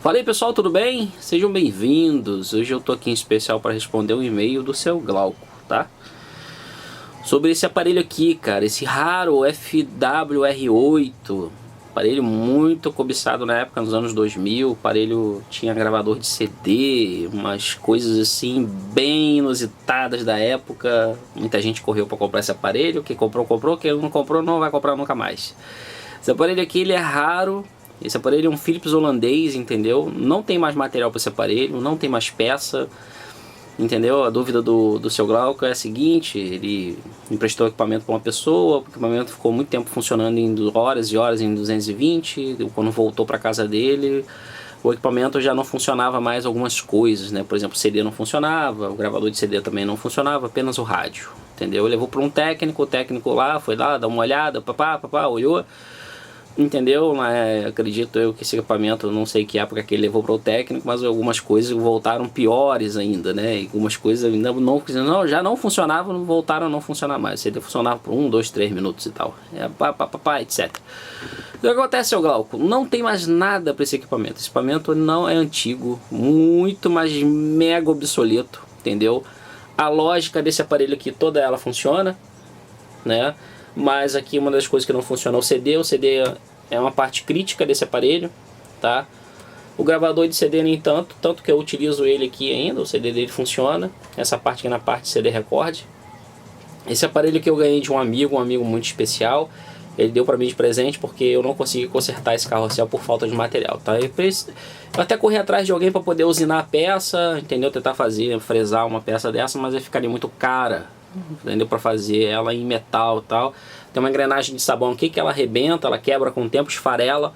Fala aí pessoal, tudo bem? Sejam bem-vindos. Hoje eu tô aqui em especial para responder um e-mail do seu Glauco, tá? Sobre esse aparelho aqui, cara, esse raro FWR8, aparelho muito cobiçado na época, nos anos 2000. O aparelho tinha gravador de CD, umas coisas assim bem inusitadas da época. Muita gente correu para comprar esse aparelho, quem comprou, comprou, quem não comprou não vai comprar nunca mais. Esse aparelho aqui, ele é raro. Esse aparelho é um Philips holandês, entendeu? Não tem mais material para esse aparelho, não tem mais peça, entendeu? A dúvida do seu Glauco é a seguinte: ele emprestou equipamento para uma pessoa, o equipamento ficou muito tempo funcionando em horas e horas em 220, quando voltou para casa dele, o equipamento já não funcionava mais algumas coisas, né? Por exemplo, o CD não funcionava, o gravador de CD também não funcionava, apenas o rádio, entendeu? Levou para um técnico, o técnico lá foi lá, dá uma olhada, papá, olhou. Entendeu? Acredito eu que esse equipamento, não sei que época que ele levou para o técnico, mas algumas coisas voltaram piores ainda, né? E algumas coisas ainda já não funcionavam, voltaram a não funcionar mais. Você funcionava por 1, 2, 3 minutos e tal. Etc. O que acontece, seu Glauco? Não tem mais nada para esse equipamento. Esse equipamento não é antigo, muito mais mega obsoleto, entendeu? A lógica desse aparelho aqui, toda ela funciona, né? Mas aqui uma das coisas que não funciona é o CD é uma parte crítica desse aparelho, tá? O gravador de CD nem tanto, tanto que eu utilizo ele aqui ainda, o CD dele funciona. Essa parte aqui na parte CD Record. Esse aparelho que eu ganhei de um amigo muito especial, ele deu pra mim de presente porque eu não consegui consertar esse carrossel por falta de material, tá? Eu até corri atrás de alguém para poder usinar a peça, entendeu? Tentar fresar uma peça dessa, mas aí ficaria muito cara, entendeu? Para fazer ela em metal e tal. Tem uma engrenagem de sabão aqui que ela arrebenta, ela quebra com o tempo, esfarela,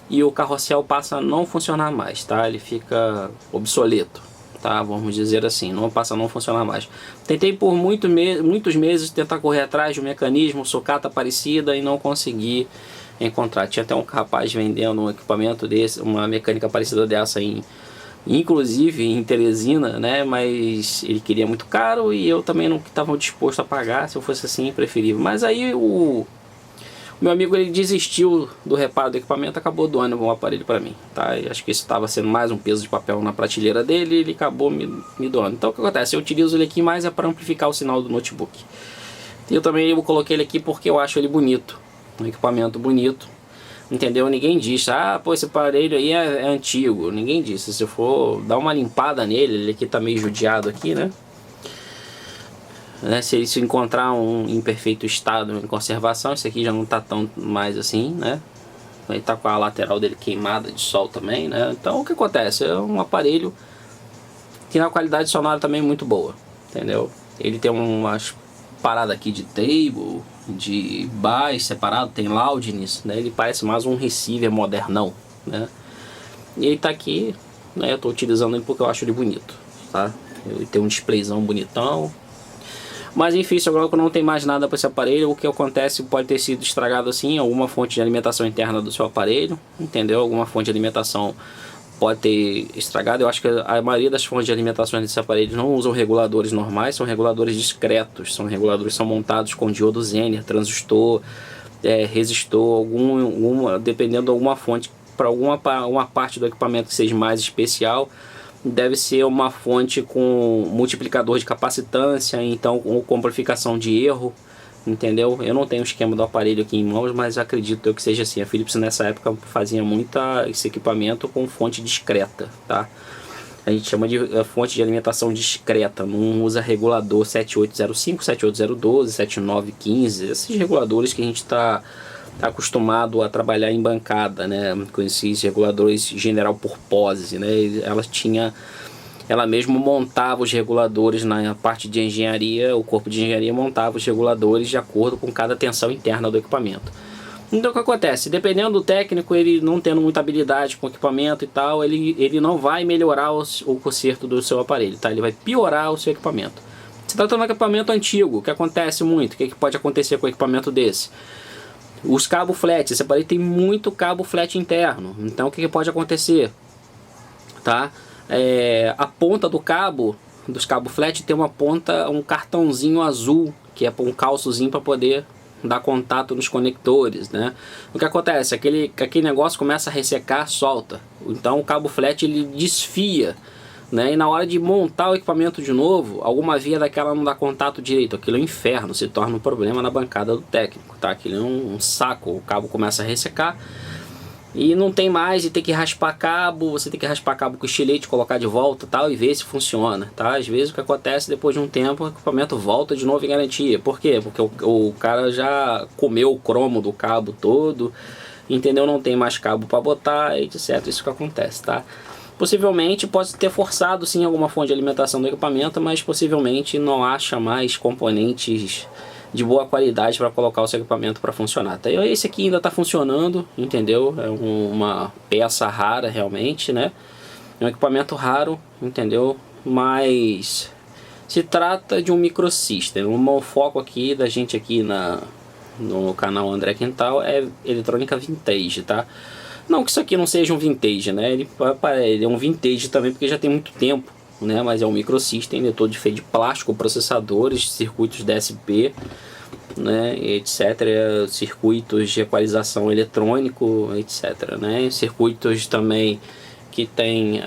e o carrossel passa a não funcionar mais, tá? Ele fica obsoleto, tá? Vamos dizer assim, passa a não funcionar mais. Tentei por muitos meses tentar correr atrás de um mecanismo, sucata parecida, e não consegui encontrar. Tinha até um rapaz vendendo um equipamento desse, uma mecânica parecida dessa inclusive em Teresina, né? Mas ele queria muito caro e eu também não estava disposto a pagar. Se eu fosse assim, preferível. Mas aí o meu amigo, ele desistiu do reparo do equipamento, acabou doando um aparelho para mim, tá? E acho que isso estava sendo mais um peso de papel na prateleira dele, ele acabou me doando. Então o que acontece? Eu utilizo ele aqui mais para amplificar o sinal do notebook. Eu também coloquei ele aqui porque eu acho ele bonito, um equipamento bonito, entendeu? Ninguém diz, pô, esse aparelho aí é antigo. Ninguém disse. Se eu for dar uma limpada nele, ele aqui tá meio judiado aqui, né? Se ele se encontrar em perfeito estado, em conservação, esse aqui já não tá tão mais assim, né? Ele tá com a lateral dele queimada de sol também, né? Então o que acontece? É um aparelho que na qualidade sonora também é muito boa, entendeu? Ele tem umas paradas aqui de table, de bass separado, tem loudness, né? Ele parece mais um receiver modernão, né? E ele tá aqui, né? Eu tô utilizando ele porque eu acho ele bonito, tá? Ele tem um displayzão bonitão. Mas enfim, se agora não tem mais nada para esse aparelho, o que acontece pode ter sido estragado assim, alguma fonte de alimentação interna do seu aparelho, entendeu? Alguma fonte de alimentação pode ter estragado. Eu acho que a maioria das fontes de alimentação desse aparelho não usam reguladores normais, são reguladores discretos, são reguladores que são montados com diodo Zener, transistor, resistor, dependendo de alguma fonte, para uma parte do equipamento que seja mais especial, deve ser uma fonte com multiplicador de capacitância, então com amplificação de erro, entendeu? Eu não tenho o esquema do aparelho aqui em mãos, mas acredito eu que seja assim. A Philips nessa época fazia esse equipamento com fonte discreta, tá? A gente chama de fonte de alimentação discreta, não usa regulador 7805, 78012, 7915, esses reguladores que a gente está acostumado a trabalhar em bancada, né? Com esses reguladores General Purpose, né? Ela mesmo montava os reguladores na parte de engenharia, o corpo de engenharia montava os reguladores de acordo com cada tensão interna do equipamento. Então o que acontece? Dependendo do técnico, ele não tendo muita habilidade com o equipamento e tal, ele não vai melhorar o conserto do seu aparelho, tá? Ele vai piorar o seu equipamento. Se trata de um equipamento antigo, o que acontece muito, o que pode acontecer com um equipamento desse? Os cabos flat, esse aparelho tem muito cabo flat interno, então o que pode acontecer? Tá? A ponta dos cabos flat tem uma ponta, um cartãozinho azul, que é um calçozinho para poder dá contato nos conectores, né? O que acontece? Aquele negócio começa a ressecar, solta. Então o cabo flat ele desfia, né? E na hora de montar o equipamento de novo, alguma via daquela não dá contato direito. Aquilo é um inferno, se torna um problema na bancada do técnico, tá? Aquilo é um saco, o cabo começa a ressecar e não tem mais, e tem que raspar cabo, você tem que raspar cabo com estilete, colocar de volta tal, e ver se funciona, tá? Às vezes o que acontece, depois de um tempo, o equipamento volta de novo em garantia. Por quê? Porque o cara já comeu o cromo do cabo todo, entendeu? Não tem mais cabo para botar, etc. Isso que acontece, tá? Possivelmente pode ter forçado sim alguma fonte de alimentação do equipamento, mas possivelmente não acha mais componentes de boa qualidade para colocar o seu equipamento para funcionar. Tá? Esse aqui ainda está funcionando, entendeu? É uma peça rara realmente, né? É um equipamento raro, entendeu? Mas se trata de um microsystem. O foco aqui da gente aqui no canal André Quintal é eletrônica vintage, tá? Não que isso aqui não seja um vintage, né? Ele é um vintage também porque já tem muito tempo, né? Mas é um microsystem, ele é todo feito de plástico, processadores, circuitos DSP, né? Etc. Circuitos de equalização eletrônico, etc. Né? Circuitos também que tem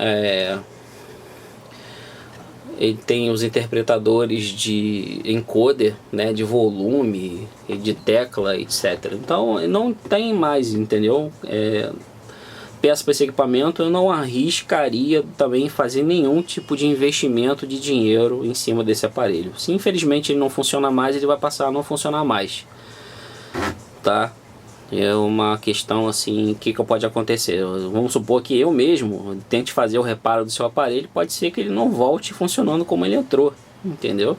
ele tem os interpretadores de encoder, né, de volume, de tecla, etc. Então não tem mais, entendeu? Peça para esse equipamento, eu não arriscaria também fazer nenhum tipo de investimento de dinheiro em cima desse aparelho. Se infelizmente ele não funciona mais, ele vai passar a não funcionar mais, tá? É uma questão assim, o que pode acontecer? Vamos supor que eu mesmo tente fazer o reparo do seu aparelho, pode ser que ele não volte funcionando como ele entrou, entendeu?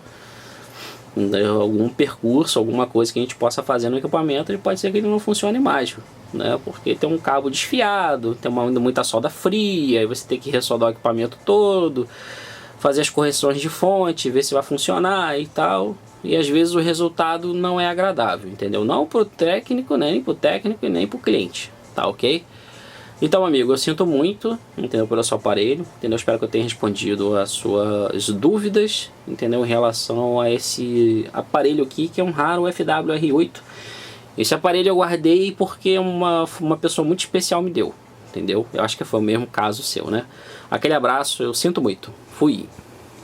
Algum percurso, alguma coisa que a gente possa fazer no equipamento, ele pode ser que ele não funcione mais, né? Porque tem um cabo desfiado, tem muita solda fria, aí você tem que ressoldar o equipamento todo, fazer as correções de fonte, ver se vai funcionar e tal. E às vezes o resultado não é agradável, entendeu? Não pro técnico, nem pro técnico e nem pro cliente, tá ok? Então, amigo, eu sinto muito, entendeu, pelo seu aparelho, entendeu? Espero que eu tenha respondido as suas dúvidas, entendeu, em relação a esse aparelho aqui, que é um raro FWR8. Esse aparelho eu guardei porque uma pessoa muito especial me deu, entendeu? Eu acho que foi o mesmo caso seu, né? Aquele abraço, eu sinto muito. Fui!